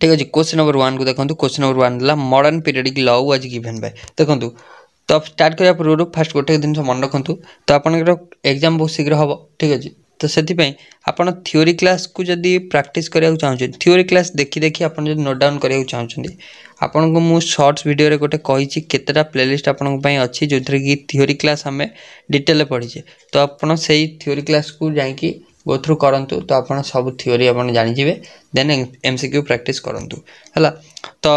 ठीक अच्छे। Question number 1 को देखो। क्वेश्चन नंबर 1 है modern periodic law was given by. देखो तो स्टार्ट करने पूर्व फास्ट गोटे जिन मन रखु तो आप एग्जाम बहुत शीघ्र हम। ठीक अच्छे। तो से आप थ्योरी क्लास को जदि प्रैक्टिस करा चाहते थ्योरी क्लास देखी देखी आप नोट डाउन करा चाहते आपन को मु शॉर्ट्स वीडियो रे गोटे कही केतेटा प्लेलिस्ट आपन अच्छी जो थी कि थ्योरी क्लास आम डिटेल पढ़ीचे। तो आपड़ से थ्योरी क्लास को जाकि गो थ्रू करंतु तो आप सब थ्योरी आप जानीजे। देन एमसीक्यू प्रैक्टिस करंतु है। तो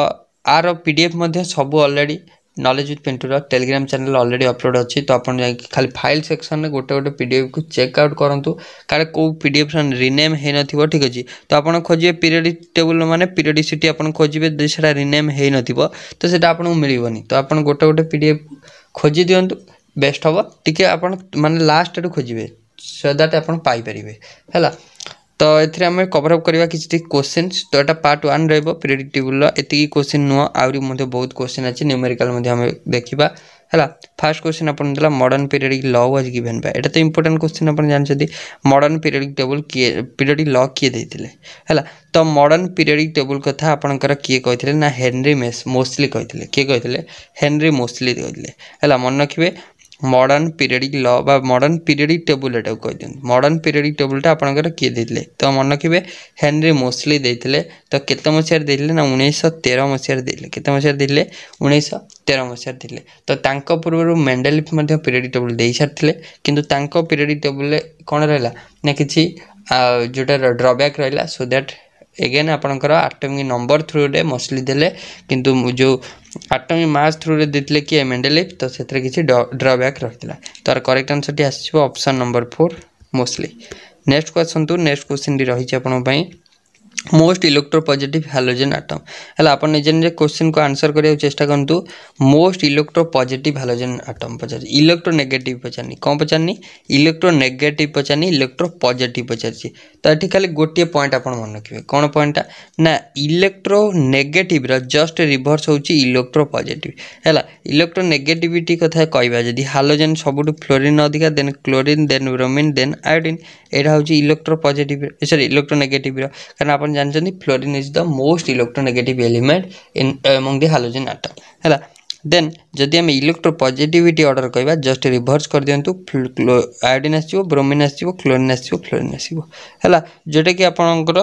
आर पीडीएफ सब already knowledge with Pintu Telegram channel already upload अच्छी। तो आप खाली फाइल सेक्शन में गोटे गोटे पीडीएफ को चेकआउट करूँ काले कौ पीडीएफ रिनेम हो न। ठीक अच्छे। तो आप खोजे पीरियडिक टेबल माने पीरियडिसिटी आप खोजे से रिनेम हो न तो सीटा आपको मिलनी। तो आप गोटे गोटे पीडीएफ खोजी दिंतु बेस्ट हम टी आप माने लास्ट आड़ खोजे सो दैट आप पाइपर है। तो ये आम कवरअप करवा किसी क्वेश्चन। तो यहाँ पार्ट 1 रही पीरियडिक टेबल एति क्वेश्चन नुह आहरी बहुत क्वेश्चन अच्छे न्यूमेरिकल देखा है। फास्ट क्वेश्चन आप modern periodic law was given by. एटा तो इंपोर्टेंट क्वेश्चन आप जानते मॉडर्न पीरियडिक टेबल किए पीरियडिक लॉ किए देते है। तो मॉडर्न पीरियडिक टेबल कथा आपंकर किए कहते ना हेनरी मोस्टली कहते किए कहते हेनरी मोस्टली कहते है। मन रखिए मॉडर्न पीरियडिक लॉ बा मॉडर्न पीरियडिक टेबल एटा कह मॉडर्न पीरियडिक टेबलटा आपंकर किए देते तो मन रखिए हेनरी मोस्टली देते। तो केते मसीह देते ना 1913 मसीह देते केते मसीह देते 1913 मसीह देते। तो तांको पूर्व मेंडेलिफ पीरियडिक टेबल दे सारी किंतु तांको पीरियडिक टेबल कौन रहा ना कि जोटा ड्रॉबैक रहा सो दैट एगेन आपंकर आटमिक नंबर थ्रू रे मोस्टली देले किंतु जो आटमिक मास थ्रू रे देते किए मेंडेलिफ तो से किसी ड्रॉबैक रही। तो करेक्ट आंसर टी आसो option number 4 mostly. Next question तो नेक्स्ट क्वेश्चन रही है मोस्ट इलेक्ट्रोपॉजिटिव हाइड्रोजन एटम है। आप निजे निजे क्वेश्चन को आंसर करने चेष्टा करूँ। मोस्ट इलेक्ट्रोपॉजिटिव हाइड्रोजन एटम पचार इलेक्ट्रोनेगेटिव पचारनी कौन पचारनी इलेक्ट्रोनेगेटिव पचारनी इलेक्ट्रोपॉजिटिव पचार। तो ये खाली गोटे पॉइंट आप मन रखिए कौन पॉइंटा ना इलेक्ट्रोनेगेटिव जस्ट रिभर्स होची इलेक्ट्रोपॉजिटिव है। इलेक्ट्रोनेगेटिविटी कथा कहवा जदि हाइड्रोजन सबुठ फ्लोरीन अधिका then chlorine then bromine then iodine यहाँ हूँ इलेक्ट्रोपॉजिटिव सॉरी इलेक्ट्रोनेगेटिव कारण आप जानते fluorine is the most electronegative element in among the hydrogen atom है। देन जदि आम इलेक्ट्रोपॉजिटिविटी ऑर्डर कहवा जस्ट रिभर्स कर दिंतु आयोडीन आसो ब्रोमीन आसो क्लोरीन आसो फ्लोरीन आसो है जोटा कि आपंकर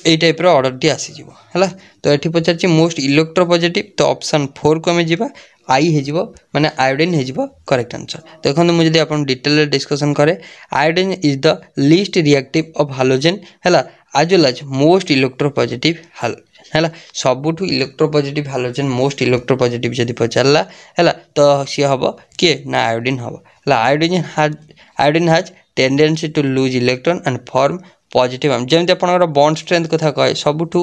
यही टाइप ऑर्डर टी आसीज है। तो ये पचार मोस्ट इलेक्ट्रोपॉजिटिव तो ऑप्शन 4 को आम जा आई हो माने आयोडीन हो करेक्ट आंसर। देखो मुझे जब आप डिटेल डिस्कसन करे iodine is the least reactive of hydrogen है as well as most electropositive है। सबुठ इलेक्ट्रोपॉजिटिव हाइड्रोजन मोस्ट इलेक्ट्रोपॉजिटिव जब पचारा है तो सी हम किए ना आयोडीन हम है। Iodine has tendency to lose electron and form positive जमी आप बॉन्ड स्ट्रेंथ कथा कहे सबुठ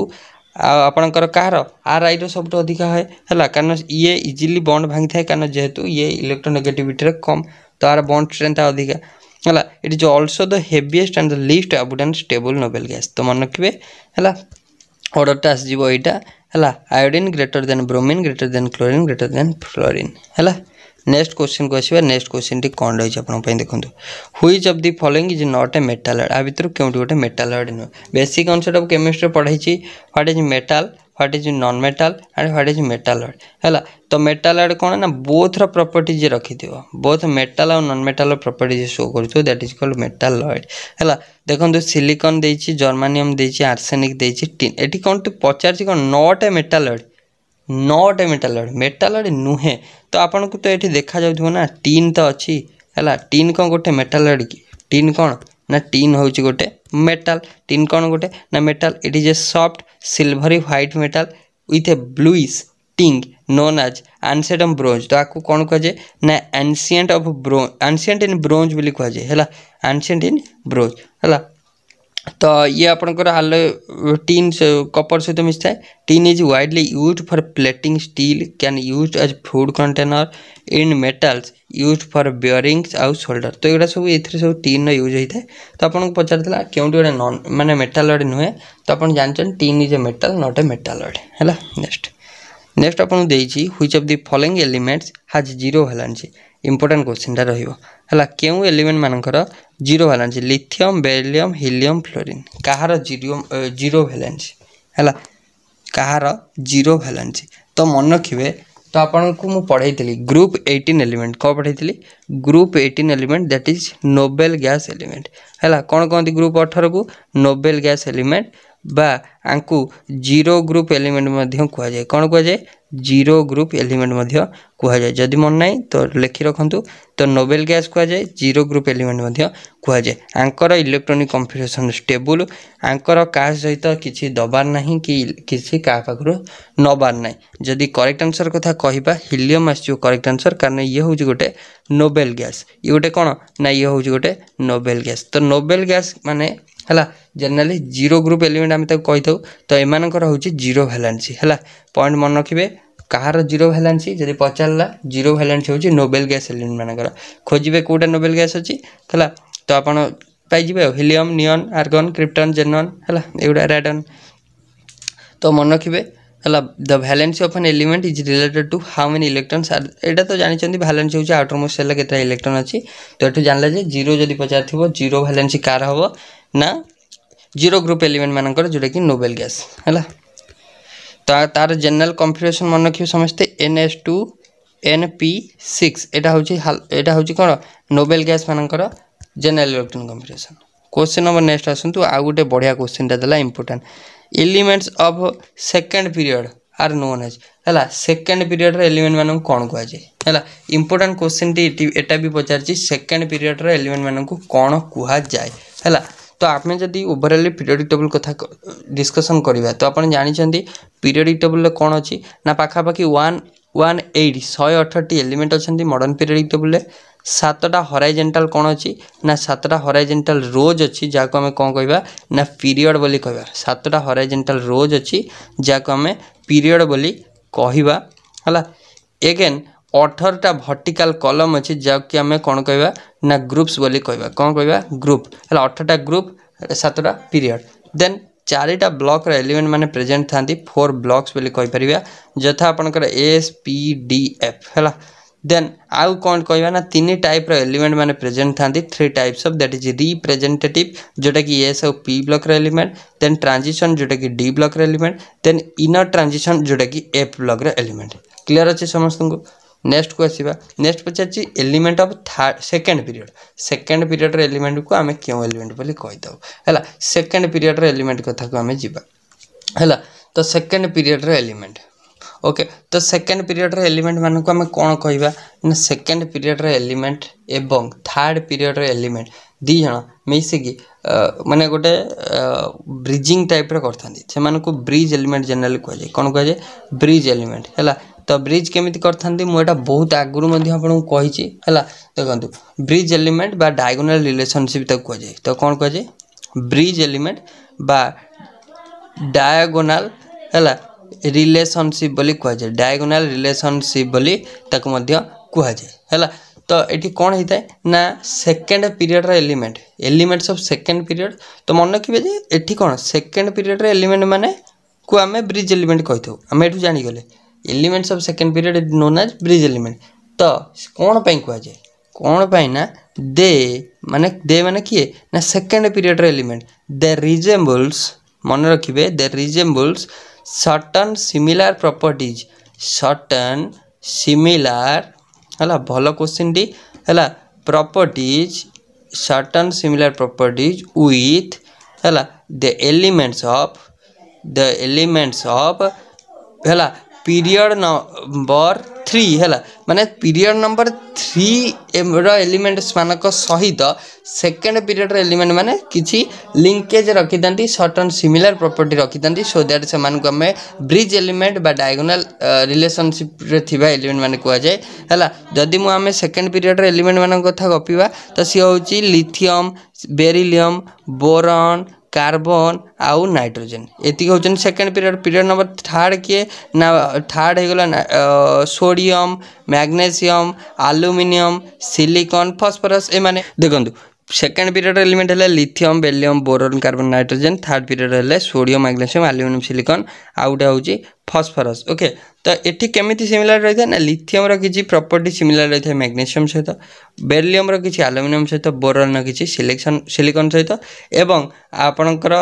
आपणकर कहार आर आई सब अधिका है कारण ये इजिली बॉन्ड भांगी थाए कारण जेहेतु ये इलेक्ट्रोनेगेटिविटी कम तो आर बॉन्ड स्ट्रेंथ अधिका है। It is also the heaviest and the least abundant stable noble gas. तो मन रखिए है ऑर्डरटा आसो यहाँ है iodine greater than bromine greater than chlorine greater than fluorine है। नेक्स्ट क्वेश्चन को आसवा नेक्स्ट क्वेश्चन टी कौन रही है देखो which of the following is not a metalloid आ भर क्यों गोटे मेटालॉइड नुह बेसिक कॉन्सेप्ट ऑफ केमिस्ट्री पढ़ाई what is metal what is non metal and what is metalloid है। तो मेटालॉइड कौन ना बोथ प्रॉपर्टीज रखी बोथ मेटाल और नॉन मेटाल प्रॉपर्टीज शो कर दैट इज कॉल्ड मेटालॉइड है। देखो सिलिकॉन देछि जर्मानियम देछि आर्सेनिक देछि टिन एटी कौन पचार कौन not a metalloid not a metalloid metalloid नुहे। तो आपन को तो ये देखा जाउथबो ना टीन तो अच्छी है टीन कौन गोटे मेटालॉइड की टीन कौन ना टीन हूँ गोटे मेटाल टीन कौन गोटे ना metal it is a soft silvery white metal with a bluish tinge known as ancient of bronze. तो आपको कौन कहुए ना ancient of bronze ancient in bronze बोली कहुए है एंशिएंट इन ब्रोंज है। तो ये आपंकर टीन कपर सहित मिसता है। Tin is widely used for plating steel can used as food container in metals used for bearings आउ शोल्डर। तो ये सब ये सब टीन यूज होता है। तो आपको पचार क्यों गोटे नॉन माने मेटालॉइड नुहे तो आप जानते tin is a metal not a metalloid है। नेक्स्ट आपको देछि which of the following elements has zero valency important question है क्यों एलिमेंट मानकर zero valency lithium beryllium helium fluorine कहार जीरो वैलेंसी है। कहार जीरो वैलेंसी तो मन रखिए तो आपन को मु पढ़ाई ग्रुप 18 एलिमेंट कौन पढ़ाई group 18 element that is noble gas element है कौन कहते ग्रुप 18 को नोबेल गैस एलिमेंट बा आंकु जीरो ग्रुप एलिमेंट मध्य कह जाए कौन कह जाए जीरो ग्रुप एलिमेंट मध्य कह जाए जदि मन ना तो लिखि रखु तो नोबेल गैस कह जाए जीरो ग्रुप एलिमेंट मध्य कह जाए Anchor electronic configuration stable Anchor का सहित किसी दबार नहीं कि किसी का पाखु नबार ना जदि करेक्ट आंसर कथा कहबा हिलियम आसो करेक्ट आंसर कारण ये हूँ गोटे नोबेल गैस ये गोटे कौन ना ये हूँ गोटे नोबेल गैस तो नोबेल गैस माने है जनरली जीरो ग्रुप एलिमेंट आम कही था तो एमानकर हूँ जीरो वैलेंसी है पॉइंट मन रखिए कहार जीरो वैलेंसी जदि पचारा जीरो वैलेंसी हूँ नोबेल गैस एलिमेंट मानकर खोजे कौटा नोबेल गैस अच्छी है तो आपड़ पाइबे helium neon argon krypton xenon है एगुड़ा रेडन तो मन रखिए है the valency of an element is related to how many electrons are एटा तो जानते वैलेंसी हूँ आउटर मोस्ट सेल के इलेक्ट्रॉन अच्छी तो ये जानला जे जीरो जदि पचार थो जीरो वैलेंसी कार हम ना जीरो ग्रुप एलिमेंट मानकर जोटा कि नोबेल गैस है तो तार जनरल कॉन्फिगरेशन मन रखिए समस्ते NH2 NP6 एटा हूँ कौन नोबेल गैस मानकर general electron configuration question number next आसतु आउ गोटे बढ़िया क्वेश्चन देला important elements of second period are known as है सेकंड पीरियड एलिमेंट मान कौन कह जाए है इंपोर्टेंट क्वेश्चन टी एटा भी पचार सेकंड पीरियड एलिमेंट मान कौन कह जाए है तो आप जब ओवरऑल पीरियडिक टेबल कथा डिस्कसन करवा तो आप जानते पीरियडिक टेबल कौन अच्छी ना पाखापाखि 118 एलिमेंट अच्छा मॉडर्न पीरियडिक टेबल 7टा हॉराइजेंटल कौन अच्छी ना 7टा हॉराइजेंटल रोज अच्छी जहाँ आम कौन कहवा ना पीरियड बोली कहवा 7टा हॉराइजेंटल रोज अच्छी जहाँ आम पीरियड बोली कहवा है एगेन 18टा वर्टिकल कॉलम अच्छी जहाँकि आम कौन कहवा ना ग्रुप्स बोली कहवा कौन कहवा ग्रुप है 18टा ग्रुप 7टा पीरियड देन 4टा ब्लॉक एलिमेंट माने प्रेजेंट था 4 ब्लॉक्स बोली कहीपर यथा आपंकर SPDF है देन आउ कौन कहवा ना 3 टाइप एलिमेंट माने प्रेजेंट था 3 types of that is representative जोटा कि एस और P block element then transition जोटा कि D block element then inner transition जोटा कि एफ ब्लॉक एलिमेंट क्लियर अच्छे समस्त को नेक्स्ट को आसवा नेक्स्ट पचार element of second period element को आम क्यों एलिमेंट बोली कहीदे है सेकंड पीरियड एलिमेंट कथा को आम जावा है तो सेकंड पीरियड एलिमेंट ओके तो सेकंड पीरियड एलिमेंट मान को आम कौन कहवा ना सेकंड पीरियड एलिमेंट एवं थर्ड पीरियड एलिमेंट दी जन मिसिकी माने गोटे ब्रिजिंग टाइप कर ब्रिज एलिमेंट जनरली कह जाए कौन कह जाए ब्रिज एलिमेंट है तो ब्रिज केमिति करथांती मुझे बहुत आगुरी आपको कही है देखो ब्रिज एलिमेंट बा डायगोनल रिलेशनशिप तक कह जाए तो कौन कह जाए ब्रिज एलिमेंट बा डायगोनल है रिलेशनशिप बोली कह जाए डायगोनल रिलेशनशिप बोली ताको मध्य कह जाए है तो ये कौन होता है ना second period elements of second period तो मन रखिए जे एठी कौन सेकेंड पीरियड एलिमेंट माने को आम ब्रिज एलिमेंट कही था आम ये जानीगले elements of second period known as bridge element तो कौन पाई कह जाए कौन पाई ना दे माने किए ना second period element they resembles मन रखिए they resembles certain similar properties certain similar है भल क्वेश्चन टी है properties certain similar properties with है द एलिमेंट्स ऑफ है पीरियड नंबर 3 है माने पीरियड नंबर 3 एलिमेंट्स मानक सहित सेकेंड पीरियड एलिमेंट माने किसी लिंकेज रखी था सर्टन सिमिलर प्रॉपर्टी रखी था सो दैट से आम ब्रिज एलिमेंट बा डायगोनल रिलेशनशिप रे एलिमेंट माने कह जाए है जदि मुझे सेकेंड पीरियड एलिमेंट मान कथा गपिवा तो सी हूँ लिथियम बेरिलियम बोरॉन कार्बन आउ नाइट्रोजन एति होचन सेकेंड पीरियड नंबर थर्ड किए ना थर्ड हो गला sodium magnesium aluminium silicon phosphorus ए माने देखंतु सेकेंड पीरियड एलिमेंट है lithium beryllium boron carbon nitrogen third period है सोडियम मैग्नेशियम एल्युमिनियम सिलिकॉन आउटा हूँ फॉस्फरस ओके तो ये केमी सिमिलर रही है ना लिथियम किसी प्रॉपर्टी सिमिलर रही है मैग्नीशियम सहित बेरिलियम किसी एल्युमिनियम सहित बोरन किसी सिलिकॉन सहित एवं आपणकर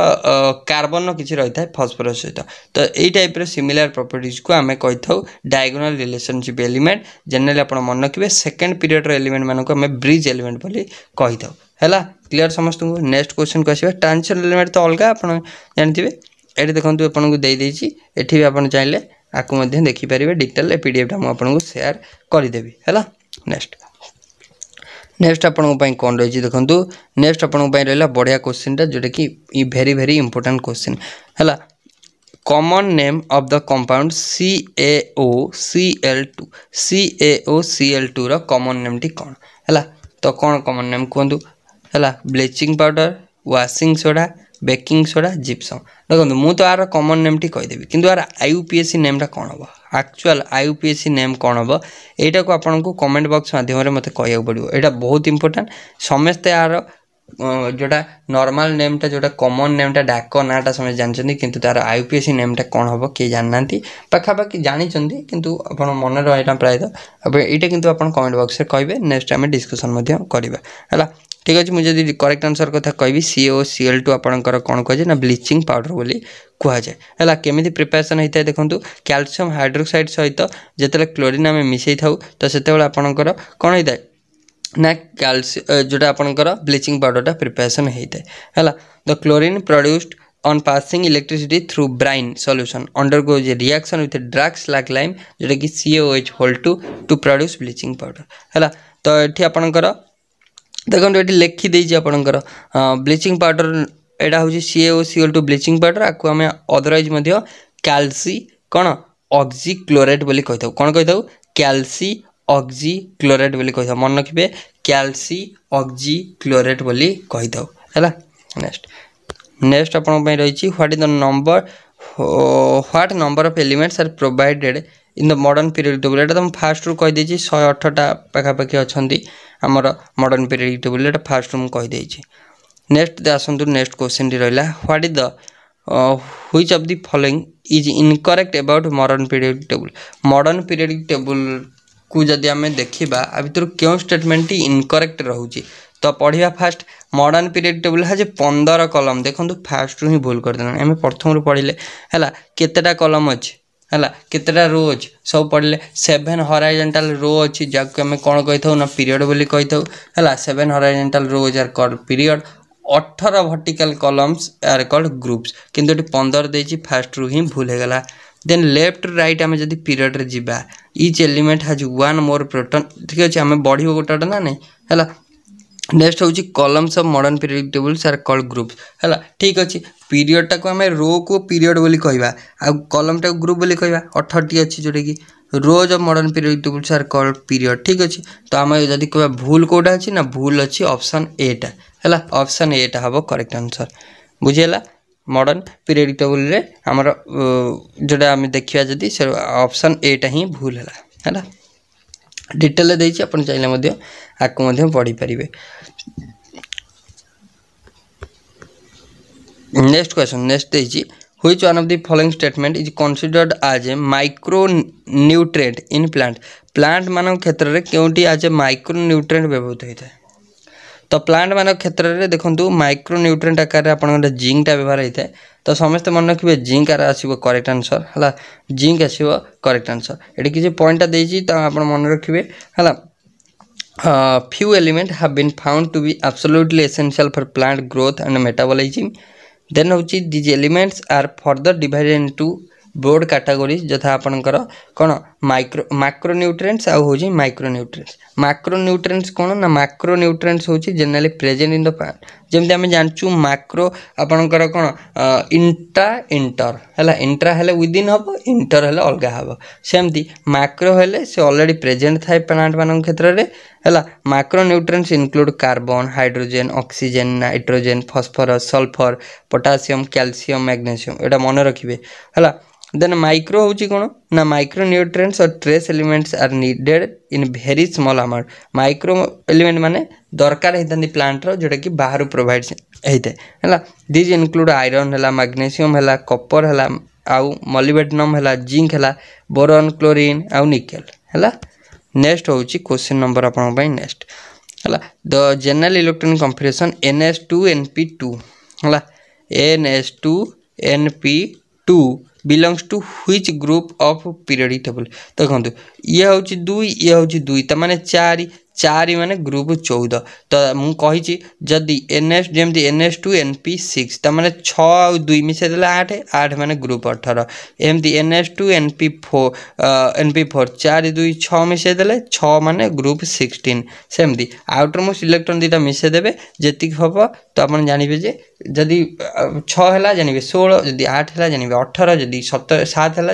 कार्बन किसी रही है फॉस्फरस सहित तो यही टाइप सिमिलर प्रॉपर्टीज को आम कही था डायगोनल रिलेशनशिप एलिमेंट जनरली आप मन रखिए सेकेंड पीरियड एलिमेंट मानक आम ब्रिज एलिमेंट बोली कही था है क्लीयर समस्त नेक्स्ट क्वेश्चन को आसवा ट्रांजिशन एलिमेंट तो अलग आप जानते ये देखो आपको देदेे ये भी आप चाहिए आपको देखिपारे डिटेल पीडीएफ आपको सेयार करदेवी है नेक्स्ट आपंपाई कौन रही देखो नेक्स्ट आपंपाई रहा बढ़िया क्वेश्चनटा जोटा कि भेरी भेरी इंपोर्टेंट क्वेश्चन है common name of the compound CaOCl2 रो कॉमन नेम टी कौन है तो कौन कॉमन नेम कहतु है bleaching powder washing soda baking soda gypsum देखो मुझे तो यार कॉमन नेम टी कहीदेवी किंतु यार IUPAC नेमटा कौन हम एक्चुअल IUPAC नेम कौन हम यहाँ को आपको कमेंट बॉक्स माध्यम मत कह पड़ो यहाँ बहुत इंपोर्टेंट समस्ते यार जोटा नॉर्मल नेमटा जोटा कॉमन नेमटा डाक नाटा समझ जानते किंतु तार IUPAC नेमटा कौन हम किए जानना पाखापाखि जानते किंतु आप मन रहा प्रायतः यहाँ किंतु आप कमेंट बॉक्स में कहे नेक्स्ट आम डिस्कसन करवा है ठीक अच्छे मुझे जब करेक्ट आंसर कथा कहि CaOCl2 आपंकर कौन कहे ना ब्लीचिंग पाउडर बोली कहुए है केमी प्रिपेरेसन होता है देखो कैल्शियम हाइड्रोक्साइड सहित जिते क्लोरीन आम मिसई था तो से आपंकर कौन होता है ना कैल्शियम जोटा आपंकर ब्लीचिंग पाउडरटा प्रिपेरेसन होता है the chlorine produced on passing electricity through brine solution undergoes a reaction with a drugs like lime जोटा कि CaOH2 to produce bleaching powder है तो ये आपंकर देखो ये लिखिदे आपंकर ब्लीचिंग पाउडर यहाँ हूँ CaOCl2 ब्लीचिंग पाउडर आपको आम अदरवाइज कैल्सी कौन ऑक्सी क्लोराइड बोली कही था कौन कही था कैल्सी ऑक्सी क्लोराइड बोली कही था मन रखिए कैल्सी ऑक्सी क्लोराइड बोली कही था है नेक्स्ट आप रही what is the number what number of elements are provided in the modern period table यहाँ तो मुझे फास्ट रू कहीदे 108टा पाखापाखि अच्छा आमर मॉडर्न पीरियड टेबल यहाँ फास्ट मुझे कहीदे नेक्स्ट आसतु नेक्स्ट क्वेश्चन टी रहा what is the which of the following is incorrect about modern period table को जदि आम देखा आ भर क्यों स्टेटमेंट इनकरेक्ट रोचे तो पढ़ा फास्ट मॉडर्न पीरियड टेबल है 15 कलम देखो फास्ट रू ही भूल करदे आम प्रथम पढ़ले है केतेटा कलम अच्छे है केतेटा रो अच्छे सब पढ़ले 7 हॉरिजॉन्टल रो अच्छी जहाँ आम कौन कही था ना पीरियड बोली कही था है 7 horizontal rows are called period 18 vertical columns are called groups किंतु 15 देछि फास्ट रू ही भूल हो गला देन लेफ्ट राइट आम जब पीरियड रे जीवा each element has 1 more proton ठीक अच्छे आम बढ़ गोटे ना नहीं है नेक्स्ट हूँ columns of modern period tables are called groups है ठीक अच्छे पीरियडटा को आम रो को पीरियड बोली कहवा आ कॉलमटा को ग्रुप बोली कहवा 18टी अच्छी जोटा कि rows of modern period tables are called period ठीक अच्छे तो आम जब कह भूल कौटा अच्छी ना भूल अच्छी ऑप्शन एटा है ऑप्शन एटा हम करेक्ट आंसर बुझीगला मॉडर्न पीरियड टेबल रे आमर जोटा आम देखा जदि से ऑप्शन एटा ही भूल है डिटेल देछि अपन चाहिए आपको पढ़ी पारे नेक्स्ट क्वेश्चन नेक्स्ट देछि which one of the following statement is considered as a micronutrient in plant मान क्षेत्र में क्योंटी एज ए माइक्रो न्यूट्रिएंट व्यवहृत होता है तो प्लांट मान क्षेत्र में देखो माइक्रो न्यूट्रिएंट आकार आप जिंकटा व्यवहार होता है तो समस्त मन रखिए जिंक आर आसो करेक्ट आंसर है जिंक आसो करेक्ट आंसर ये किसी पॉइंटा देती आप मन रखिए है few element have been found to be absolutely essential for plant growth and metabolism then हूँ these elements are further divided into broad categories जथा आपनकर कौन मैक्रो न्यूट्रिएंट्स आ हूँ माइक्रो न्यूट्रिएंट्स मैक्रो न्यूट्रिएंट्स कौन ना मैक्रो न्यूट्रिएंट्स हूँ generally present in the plant जमी आम जानचु मैक्रो आपनकर कौन इंट्रा इंटर है इंट्रा हेले विदिन हम इंटर हेले अलग हम सेमती मैक्रो हेले से ऑलरेडी प्रेजेंट थाए प्लांट मान क्षेत्र में है macro nutrients include carbon hydrogen oxygen nitrogen phosphorus sulphur potassium calcium magnesium यहाँ मन रखिए है देन माइक्रो हूँ कौन ना माइक्रो न्यूट्रिएंट्स और trace elements are needed in very small amount micro element माने दरकार होता प्लांट रो जोटा कि बाहर प्रोवाइड होता है दिज इनक्लूड आयरन है मैग्नीशियम है कॉपर है आउ मॉलिब्डेनम है, जिंक है, बोरॉन क्लोरीन आउ निकेल है। नेक्स्ट होची क्वेश्चन नंबर आपन पई नेक्स्ट है the general electronic configuration NS2NP2 है NS2NP2 belongs to which group of periodic table देखो ये हूँ 2 ये हूँ 2 तो माने 4 4 माने ग्रुप 14 तो मुझे जदि NS जमी NS2NP6 तो माने 6 और 2 मिसे 8 8 माने ग्रुप 18 एमती NS2NP4 NP4 4 2 6 मिसे 6 माने ग्रुप 16 सेमती आउटर मोस्ट इलेक्ट्रॉन दीटा मिसे देबे जेति हम तो आप जानवे जे जदि 6 है जानवे 16 जदि 8 है जानवे 18 जदि 7 है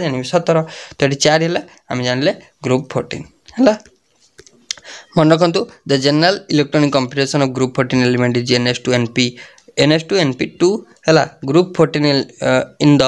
जानवे 17 तो ये 4 है आम जानले ग्रुप 14 है। मन रखु the general electronic configuration of group 14 element is NS2NP2 है group 14 in the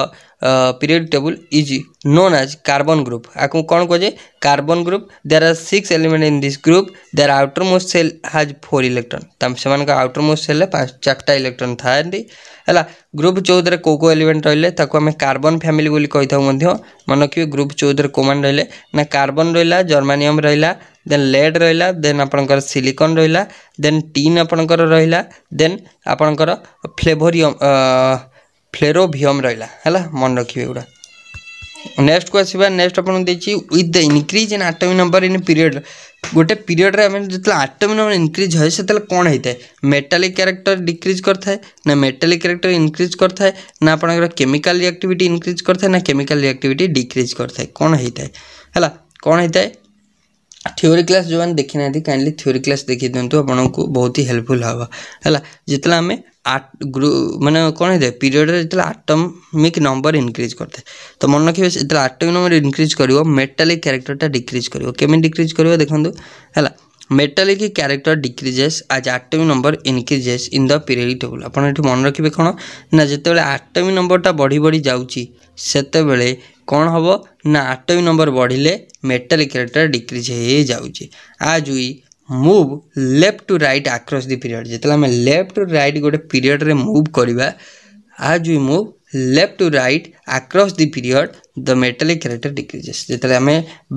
periodic table is known as carbon group आपको कौन कहे carbon group there are 6 element in this group there outermost shell has 4 electron तम सेमान का outermost shell 4टा electron थांदी है ग्रुप 14 को एलिमेंट रहिले ताको हमें कार्बन फैमिली बोली कहि थाउ मध्य मन रखिए ग्रुप 14 कोमान रहिले ना कार्बन रहिला जर्मानियम रहिला देन लेड रहिला देन आपनकर सिलिकॉन रहिला देन टीन आपनकर रहिला देन आपनकर फ्लेरोवियम रहिला है मन रखिए गुड़ा। नेक्स्ट को आसवा नेक्स्ट आपन देछि with the increase in atomic number in period गोटे पीरियड रे हमें जतला एटॉमिक नंबर इंक्रीज होय सेतला कोन हेतै मेटालिक कैरेक्टर डिक्रीज करथाय ना मेटालिक कैरेक्टर इंक्रीज करथाय ना आपन केमिकल रिएक्टिविटी इंक्रीज करथाय ना केमिकल रिएक्टिविटी डिक्रीज करथाय कोन हेतै हला कोन हेतै थ्योरी क्लास जो मैंने देखी ना काइंडली थ्योरी क्लास देखी दिंतु आपन को बहुत ही हेल्पफुल हवा है जितना आम माने कौन है पीरियड जो आटमिक नंबर इंक्रीज करते तो मन रखिए जो आटमिक नंबर इंक्रीज कर मेटालिक कैरेक्टरटा डिक्रीज कर डिक्रीज कर देखो है मेटालिक कैरेक्टर डिक्रीजेस आज atomic number increases in the periodic table आपन ये मन रखिए कौन ना जिते आटमिक नंबरटा बढ़ी बढ़ी जाऊँगी सेते कौन हम ना आटमिक नंबर बढ़िले मेटालिक कैरेक्टर डिक्रीज हो जाऊँगी as we move left to right across the period जिते आम लेफ्ट टू राइट गोटे पीरियड रे मूव करवा as we move left to right across the period the metallic character decreases जिते आम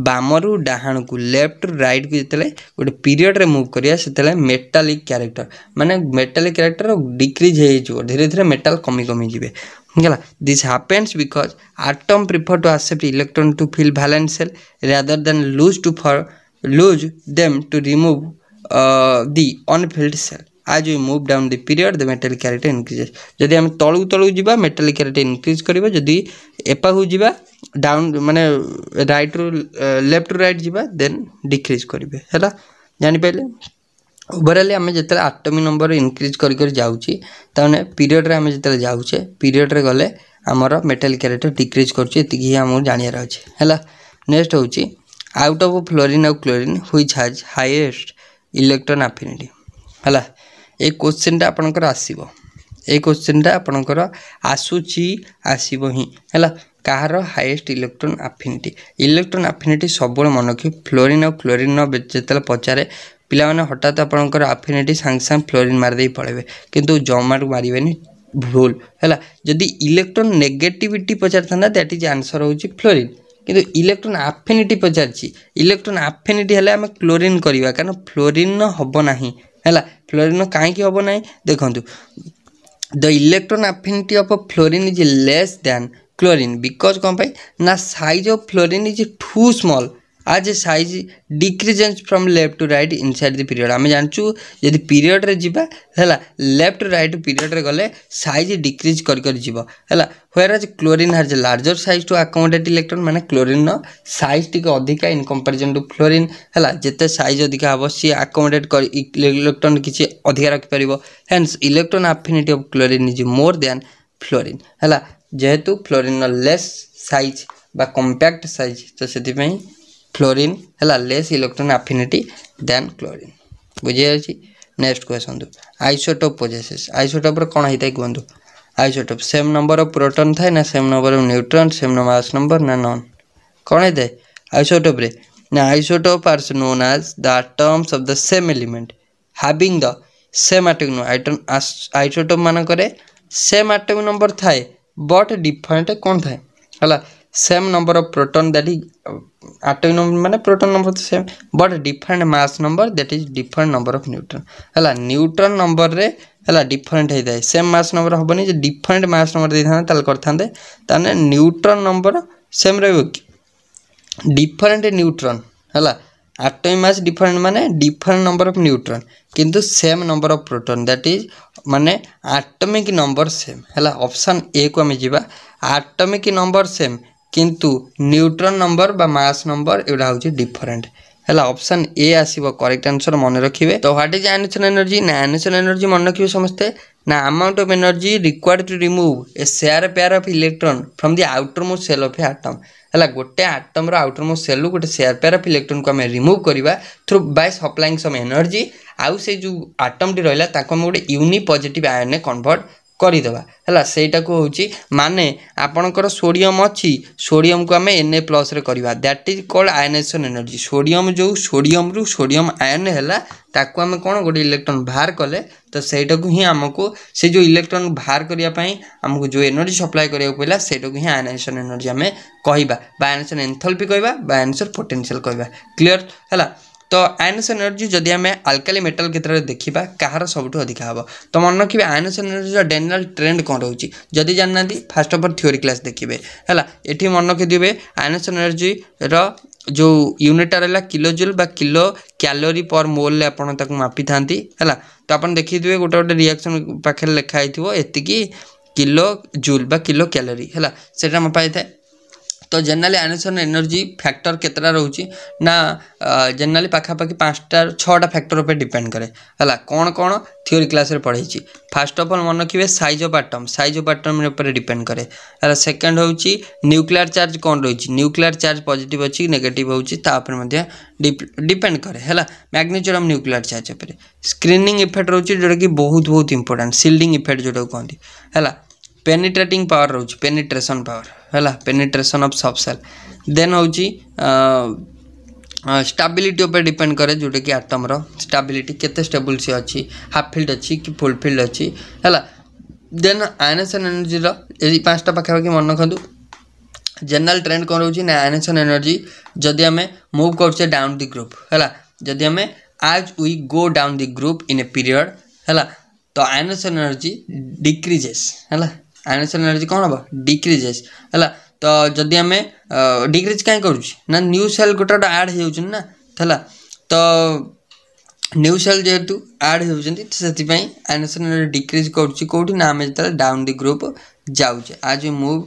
बामरू डाहाण को लेफ्ट टू राइट को जिते गोटे पीरियड रे मूव करिया से मेटालिक कैरेक्टर माने मेटालिक कैरेक्टर डिक्रीज हो धीरे धीरे मेटाल कमी कमी जीवे है this happens because atom prefer to accept electron to fill valence shell rather than lose them to remove the unfilled cell as we move down the period the metallic character increases जदि हम तळु तळु जीवा metallic character increase करिबा जदि एपा हो जीवा down माने right रू लेफ्ट टू राइट जीवा देन डिक्रीज करिवे हैला जानि पहिले ओवरऑल आम जिते आटमिक नंबर इनक्रीज कर जाऊँगी ताने पीरियड रे आम जिते जाऊे पीरियड रे गले आमर मेटालिक कैरेक्टर डिक्रीज करती आम जानवर अच्छे है। नेक्स्ट हूँ आउट ऑफ फ्लोरीन और chlorine which has highest electron affinity है ये क्वेश्चनटा आपनकर आसीबो ये क्वेश्चनटा आपनकर आसुची आसीबो ही है कहार हाईएस्ट इलेक्ट्रॉन एफिनिटी सब मन रखी फ्लोरीन और क्लोरीन जिते पचारे पिला माने हठात आपनकर एफिनिटी सांग सांग फ्लोरीन मारदे पड़े किंतु जमाटू मारे भूल है जदि इलेक्ट्रॉन नेगेटिविटी पचार था दैट इज आंसर होची फ्लोरीन किंतु इलेक्ट्रॉन एफिनिटी पचारछि इलेक्ट्रॉन एफिनिटी हेले आम क्लोरीन करवा कारण फ्लोरीन हम ना है फ्लोरीन कहीं हम ना देखु the electron affinity of fluorine is less than chlorine because कौन पाई ना size of fluorine is too small as size decreases from left to right inside the period आम जानचु यदि पीरियड रे जीवा है लेफ्ट टू राइट पीरियड रे गले साइज डिक्रीज कर जीव है where as chlorine has larger size to accommodate electron माने क्लोरीन साइज टी अधिका इन कंपैरिजन टू फ्लोरीन है जिते साइज अधिका हम सी अकोमोडेट कर इलेक्ट्रॉन किसी अधिका रखिपर hence electron affinity of chlorine is more than fluorine है जेहेतु फ्लोरीन लेस साइज बा कंपैक्ट साइज तो से फ्लोरीन है less electron affinity than chlorine बुझे। Next question isotope possesses isotope कौन होता है कहतु isotope same number of proton थाए ना same number of neutron same mass number ना नॉन कौन होता है आइसोटोप रे ना isotope are known as the atoms of the same element having the same atomic isotope मान करे सेम एटॉमिक नंबर थाए बट डिफरेंट कौन थाए है same number of proton that is atomic number माने प्रोटॉन नंबर तो same but different mass number that is different number of neutron है neutron number रे है डिफरेंट होता है सेम मास नंबर हेनी डिफरेंट मास नंबर देते करते न्यूट्रॉन नंबर सेम रही डिफरेंट न्यूट्रॉन है एटॉमिक मास डिफरेंट माने डिफरेंट नंबर ऑफ न्यूट्रॉन किंतु same number of proton that is माने एटॉमिक नंबर सेम है ऑप्शन ए को आम जा एटॉमिक नंबर सेम किंतु न्यूट्रॉन नंबर बा मास नंबर एटा हूँ डिफरेंट है ऑप्शन ए आसीबो करेक्ट आंसर मन रखिए। तो व्हाट इज आयनेशन एनर्जी ना आयनेशन एनर्जी मन रखिए समस्ते ना amount of energy required to remove a share pair of electron from the outermost shell of A atom है गोटे आटम आउटर मोस्ट सेल गोटे शेयर पेयर ऑफ इलेक्ट्रॉन को आम रिमूव करवा through by supplying some energy आउ से जो atom टी रहा ताको गोटे यूनि पॉजिटिव आयन ने कन्वर्ट करदेवा है सेटा को हूँ माने आपणकर सोडियम अच्छी सोडियम को आम Na प्लस करवा that is called ionisation energy sodium जो सोडियम रु सोडियम आयन है ताकू आम कौन गोटे इलेक्ट्रॉन बाहर कले तो सहीटा को ही आमको से जो इलेक्ट्रॉन बाहर करने आमको जो एनर्जी सप्लाई करा पड़ा सेटा को ही आयनेशन एनर्जी आम कहवा आयनेशन एंथैल्पी कहवा आयनेशन पोटेंशियल कहवा क्लियर है। तो आयनेशन एनर्जी जदि आम अल्काली मेटल क्षेत्र में देखा कहार सबुठ अधिका हम तो मन रखिए आयनेशन एनर्जी जनरल ट्रेंड कौन रोचे जदि जानना फास्ट ऑफ थ्योरी क्लास देखिए है ये मन रखिथे आयनेशन एनर्जी जो यूनिटा रहा किलो जूल बा किलो कैलोरी पर मोल आप मापी था है तो आप देखिए गोटे गोटे रिएक्शन पाखे लिखाई एति किलो जूल बा किलो कैलोरी है सेटा मपाई था। तो जनरली आयनेशन एनर्जी फैक्टर केतरा रोची ना जनरली पाखापाखि 5-6टा फैक्टर पर डिपेंड करे है कौन कौन थ्योरी क्लास रे पढ़ाई फास्ट ऑफ ऑल मन रखिए साइज ऑफ आटम ऊपर डिपेंड करे है सेकंड होची न्यूक्लियर चार्ज कौन रही न्यूक्लियर चार्ज पॉजिटिव अच्छी नेगेटिव होची डिपेंड करे है मैग्नीट्यूड ऑफ न्यूक्लियर चार्ज उपर स्क्रीनिंग इफेक्ट रोची जोटा कि बहुत बहुत इंपोर्टेंट सील्डिंग इफेक्ट जोटा कहते है पेनिट्रेटिंग पावर रोची पेनिट्रेशन पावर है पेनिट्रेशन ऑफ सब सेल देन होची स्टेबिलिटी उपर डिपेंड करे जोटा कि आटम रो स्टेबिलिटी केते स्टेबल सी अच्छी हाफ फिल्ड अच्छी कि फुल फिल्ड अच्छी है देन आयनेशन एनर्जी रो 5टा पाखापाखि मन रखु जनरल ट्रेंड कौन रोची ना आयनेशन एनर्जी जदि आम मूव करछे डाउन द ग्रुप है जदि आम as we go down the group in a period है तो आयनेशन एनर्जी डिक्रीजेस है आयनेशन एनर्जी कौन हम डिक्रीजेस है तो जदि आम डिक्रीज कहीं करुँ न्यू सेल गोटे गोटे आड हो तो न्यू सेल जेहेतु आड होती आयनेशन एनर्जी डिक्रीज करोटी ना आम जो डाउन द ग्रुप जाऊे आज मूव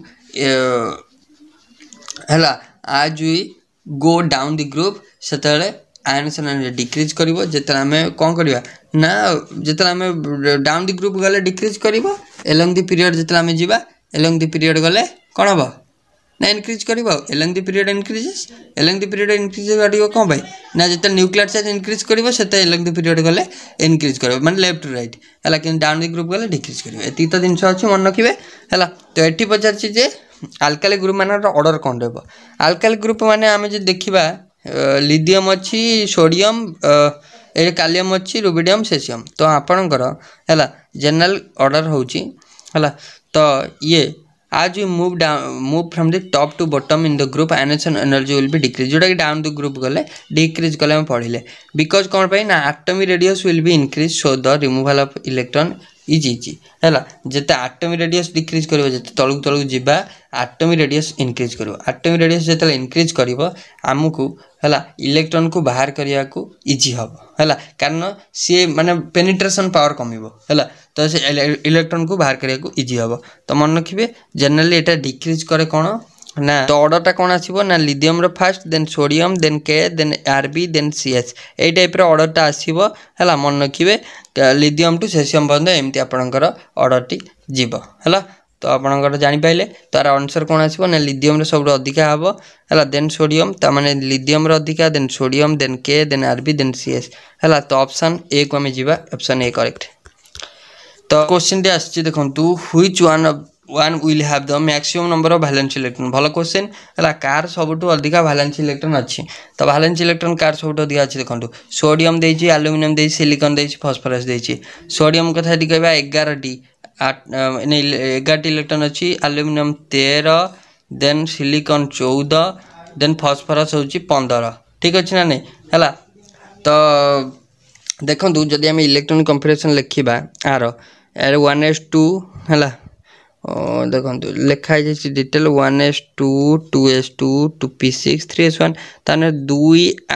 है as we go down the group से आयनेशन एनर्जी डिक्रीज कर आम कौन करवा ना जो आम डाउन द ग्रुप गले डिक्रीज कर एलंग द पीरियड जो आम जा एलंग द पीरियड गले कौन हम ना इनक्रीज कर along the period increases along the period increase कौन पाई ना जो न्यूक्लियर चार्ज इनक्रीज कर एलंग द पीरियड गले इनक्रीज कर माने लेफ्ट टू राइट है कि डाउन द ग्रुप गले डिक्रीज कर ये तो जिन अच्छी मन रखिए है तो ये पचार जे आल्काली ग्रुप मान ऑर्डर कौन रहा आल्काली ग्रुप माने आम जो देखा लिथियम अच्छी सोडियम कालियम अच्छी रुबिडियम सेसियम तो आपणकर है जनरल ऑर्डर होची है तो ये as we move from the top to bottom in the group ionisation energy will be decrease जोटा कि डाउन द ग्रुप गले डिक्रीज कले हम पढ़ले बिकज कौन पाई ना atomic radius will be increase so the removal of electron is easy है जिते एटॉमिक रेडियस डिक्रीज कर तलू तलू जावा एटॉमिक रेडियस इनक्रीज कर एटॉमिक रेडियस जो इनक्रीज कर आमको है इलेक्ट्रॉन को बाहर करने को इजी हम है कारण सी माने पेनिट्रेशन पावर कम है तो से इलेक्ट्रॉन को बाहर करने को इजी हम तो मन रखिए जनरली यहाँ डिक्रीज करे कौन ना तो ऑर्डरटा कौन आसो ना लिथियम रो फास्ट देन सोडियम देन के देन आरबी देन सीएच ये टाइप ऑर्डरटा आसो है मन रखिए लिथियम टू सेसियम पर्यटन एमती आपणकर ऑर्डरटी जीव है तो आपणकर जापारे तार आंसर कौन आसो ना लिथियम सब अधिका हम है देन सोडियम ताने लिथियम अधिका देन सोडियम देन के देन आरबी देन सीएच है तो ऑप्शन ए को आम जा ऑप्शन ए करेक्ट। तो क्वेश्चन टी आसी देखो which one will have the maximum number of valence electron भल क्वेश्चन है कार सबुठ अधिका वैलेंस इलेक्ट्रॉन अच्छी तो वैलेंस इलेक्ट्रॉन कार सबुठ अधिका अच्छी देखो सोडियम देछि एल्युमिनियम देछि सिलिकॉन देछि फॉस्फोरस देछि सोडियम कथा कहबा 11टी 11टी इलेक्ट्रॉन अच्छी aluminium 13 then silicon 14 then phosphorus होची 15 ठीक अछि ना नहीं हला तो देखंतु जदि हम इलेक्ट्रॉनिक कन्फिगरेशन लिखिबा आर 1s2 हला देखंतु लिखा है detail 1s2 2s2 2p6 3s1 ताने 2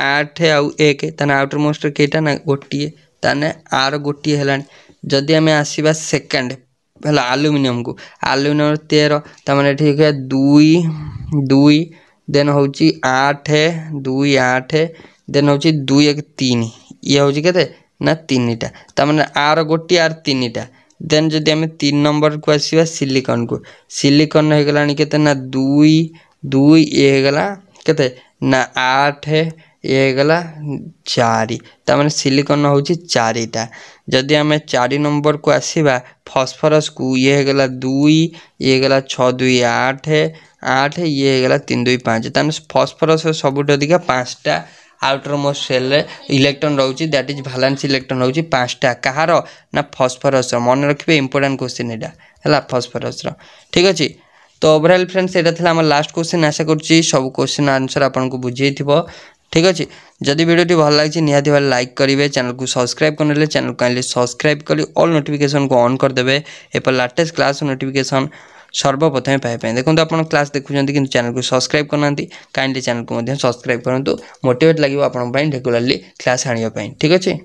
8 आउ 1 ताने आउटर मोस्ट केटा ना गोटिए ताने आर गोटिए हलानी जदि हमें आसीबा सेकंड हला एल्युमिनियम को एल्युमिनियम 13 ता माने ठीक है 2 2 देन होची 8 2 8 देन होची 2 1 3 ये होची केते ना 3टा ता माने आर गोटी आर 3टा देन जदि हमें 3 नंबर को आसीबा सिलिकॉन हो गलानी केते ना 2 2 ए गला केते ना 8 ए गला 4 ता माने सिलिकॉन होची 4टा जदि हमें 4 नंबर को आसीबा फास्फोरस को ये गला 2 ये गला 6 2 8 8 ये गला 3 2 5 ताने फास्फोरस सबुठ अधिका 5टा आउटर मोस्ट सेल इलेक्ट्रॉन रहउची दैट इज वैलेंस इलेक्ट्रॉन रहउची 5टा कहार ना फास्फोरस मन रखिबे इंपोर्टेंट क्वेश्चन एटा हला फास्फोरस ठीक अछि तो ओवरऑल फ्रेंड्स एटा थिला हमर लास्ट क्वेश्चन आशा करछि सब क्वेश्चन आंसर आपन को बुझेइथिबो ठीक अछि जदि वीडियो भल लागिछि निहाती भाल लाइक करिवे चैनल को सब्सक्राइब करनेले चैनल को काइंडली सब्सक्राइब करी ऑल नोटिफिकेशन को ऑन कर देबे एपर लेटेस्ट क्लास नोटिफिकेशन सर्वप्रथम पाइबे देखो आप क्लास देखुं कि चैनल को सब्सक्राइब करना काइंडली चैनल को सब्सक्राइब करूँ मोटिवेट लगे आप रेगुलारली क्लास आने ठीक अच्छे।